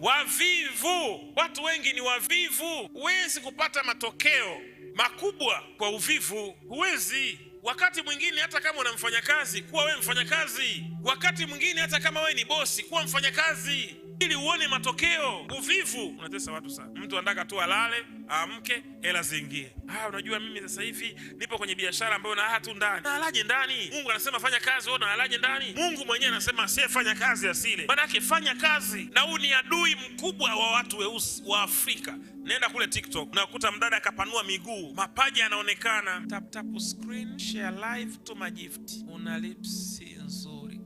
Wavivu, watu wengi ni wavivu. Huwezi kupata matokeo makubwa kwa uvivu, huwezi. Wakati mwingine hata kama una mfanyakazi, kuwa wewe mfanyakazi. Wakati mwingine hata kama wewe ni bosi, kuwa mfanyakazi ili uone matokeo. Uvivu unatesa watu sana. Mtu anataka tu alale, amke, hela ziingie. Unajua mimi sasa hivi nipo kwenye biashara ambayo na tu ndani. Na alaje ndani? Mungu anasema fanya kazi, wewe na alaje ndani? Mungu mwenyewe anasema asiyefanya kazi asile. Maana yake fanya kazi. Na huu ni adui mkubwa wa watu weusi wa Afrika. Nenda kule TikTok, unakuta mdada akapanua miguu, mapaja yanaonekana. Tap tap screen, share live to my gift. Una lips nzuri.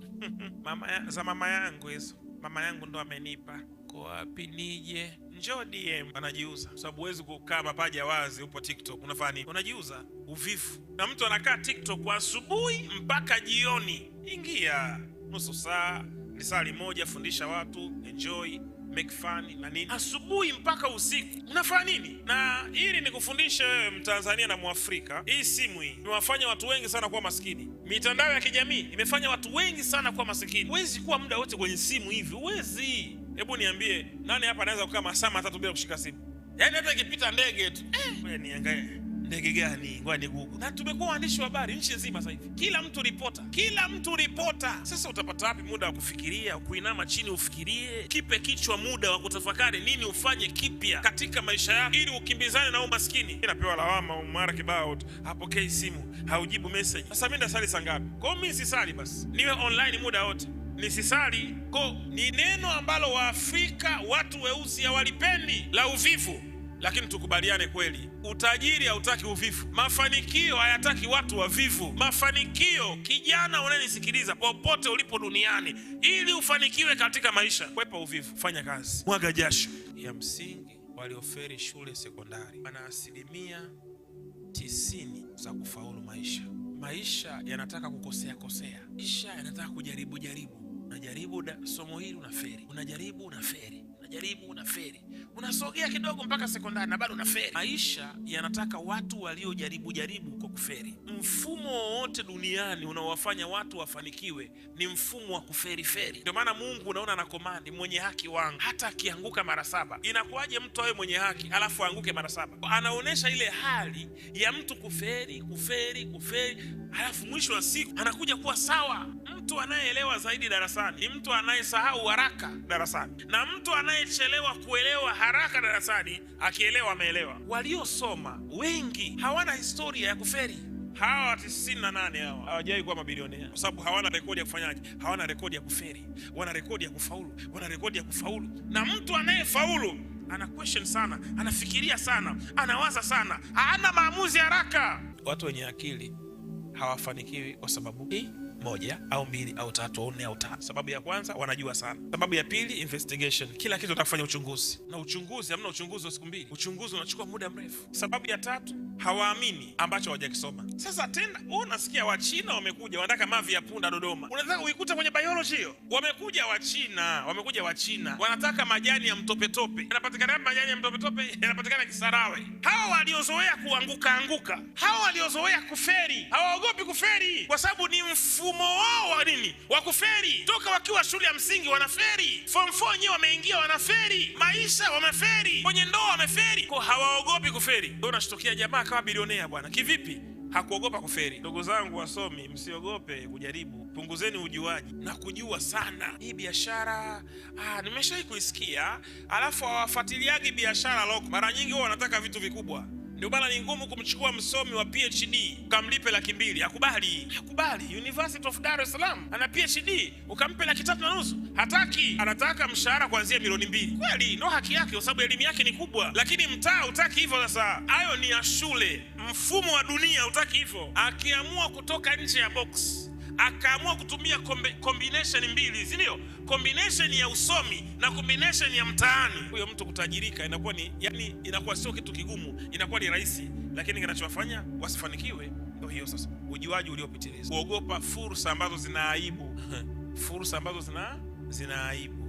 Mama yangu hizo. Mama yangu ndo amenipa. Kwa wapi nije? Njoo DM. Anajiuza. Sababu huwezi kukaa mapaja wazi upo TikTok. Unafanya nini? Unajiuza. Uvivu. Na mtu anakaa TikTok kwa asubuhi mpaka jioni. Ingia nusu saa, lisali moja, fundisha watu, enjoy, make fun na nini. Asubuhi mpaka usiku. Unafanya nini? Na ili nikufundishe wewe Mtanzania na Mwafrika, hii simu hii imewafanya watu wengi sana kuwa maskini. Mitandao ya kijamii imefanya watu wengi sana kuwa maskini. Huwezi kuwa muda wote kwenye simu hivi, huwezi. Hebu niambie, nani hapa anaweza kukaa masaa 3 bila kushika simu? Yaani hata ikipita ndege tu, wewe niangalie. Ndege gani? Ngoja ni Google. Na tumekuwa waandishi wa habari nchi nzima sasa hivi. Kila mtu ripota. Sasa utapata wapi muda wa kufikiria, kuinama chini ufikirie? Kipe kichwa muda wa kutafakari nini ufanye kipya katika maisha yako ili ukimbizane na umaskini. Inapewa lawama mara kibao, hapokei simu, haujibu message. Sasa mimi ndasali saa ngapi? Kwa hiyo mimi sisali basi. Niwe online muda wote. Nisisali. Ni neno ambalo Waafrika watu weusi hawalipendi, la uvivu. Lakini tukubaliane kweli, utajiri hautaki uvivu. Mafanikio hayataki watu wavivu. Mafanikio, kijana unanisikiliza popote ulipo duniani, ili ufanikiwe katika maisha, kwepa uvivu, fanya kazi, mwaga jasho. Ya msingi, walioferi shule sekondari wana 90% za kufaulu maisha. Maisha yanataka kukosea. Maisha yanataka kujaribu. Unajaribu somo hili unaferi, unajaribu unaferi, unajaribu unaferi, unasogea kidogo mpaka sekondari na bado unaferi. Maisha yanataka watu waliojaribu kwa kuferi. Mfumo wowote duniani unaowafanya watu wafanikiwe ni mfumo wa kuferi. Ndio maana Mungu unaona anakomandi mwenye haki wangu hata akianguka mara 7. Inakuwaje mtu awe mwenye haki alafu aanguke mara 7? Anaonesha ile hali ya mtu kuferi, alafu mwisho wa siku anakuja kuwa sawa. Mtu anayeelewa zaidi darasani ni mtu anayesahau haraka darasani, na mtu anayechelewa kuelewa haraka darasani akielewa ameelewa. Waliosoma wengi hawana historia ya kuferi. Hawa 98 hawa hawajawahi kuwa mabilionea kwa sababu hawana rekodi ya kufanyaje? Hawana rekodi ya kuferi. Wana rekodi ya kufaulu. Na mtu anayefaulu ana question sana, anafikiria sana, anawaza sana, hana maamuzi haraka. Watu wenye akili hawafanikiwi kwa sababu hii 1 au 2 au 3 au 4 au 5. Sababu ya kwanza, wanajua sana. Sababu ya pili, investigation. Kila kitu unafanya uchunguzi. Na uchunguzi, hamna uchunguzi wa siku 2. Uchunguzi unachukua muda mrefu. Sababu ya tatu, hawaamini ambacho hawajakisoma. Sasa tena unasikia Wachina wamekuja wanataka mavi ya punda Dodoma. Unataka uikute kwenye biology hiyo. Wamekuja Wachina wanataka majani ya mtopetope. Yanapatikana majani ya mtopetope, yanapatikana Kisarawe. Hawa waliozoea kuanguka, hawa waliozoea kuferi, hawaogopi kuferi kwa sababu ni mfumo wao wa nini? Wa kuferi. Toka wakiwa shule ya msingi wanaferi. Form 4 wenyewe wameingia wanaferi. Maisha wameferi. Kwenye ndoa wameferi. Kwa hawaogopi kuferi. Ndio unashtukia jamaa kama bilionea bwana. Kivipi? Hakuogopa kuferi. Ndugu zangu wasomi, msiogope kujaribu. Punguzeni ujuaji na kujua sana. Hii biashara nimeshawahi kuisikia, alafu hawafuatiliagi biashara loko. Mara nyingi wao wanataka vitu vikubwa. Ndio bana ni ngumu kumchukua msomi wa PhD ukamlipe 200,000. Hakubali. University of Dar es Salaam ana PhD ukampe 3,500,000. Hataki. Anataka mshahara kuanzia milioni 2. Kweli ndio haki yake kwa sababu elimu yake ni kubwa, lakini mtaa utaki hivyo. Sasa hayo ni ya shule. Mfumo wa dunia utaki hivyo. Akiamua kutoka nje ya box, akaamua kutumia combination 2, si ndio? Combination ya usomi na combination ya mtaani, huyo mtu kutajirika inakuwa ni inakuwa sio kitu kigumu, inakuwa ni rahisi, lakini kinachowafanya wasifanikiwe ndio hiyo. Sasa ujuaji uliopitiliza, kuogopa fursa ambazo zina aibu. Fursa ambazo zina aibu.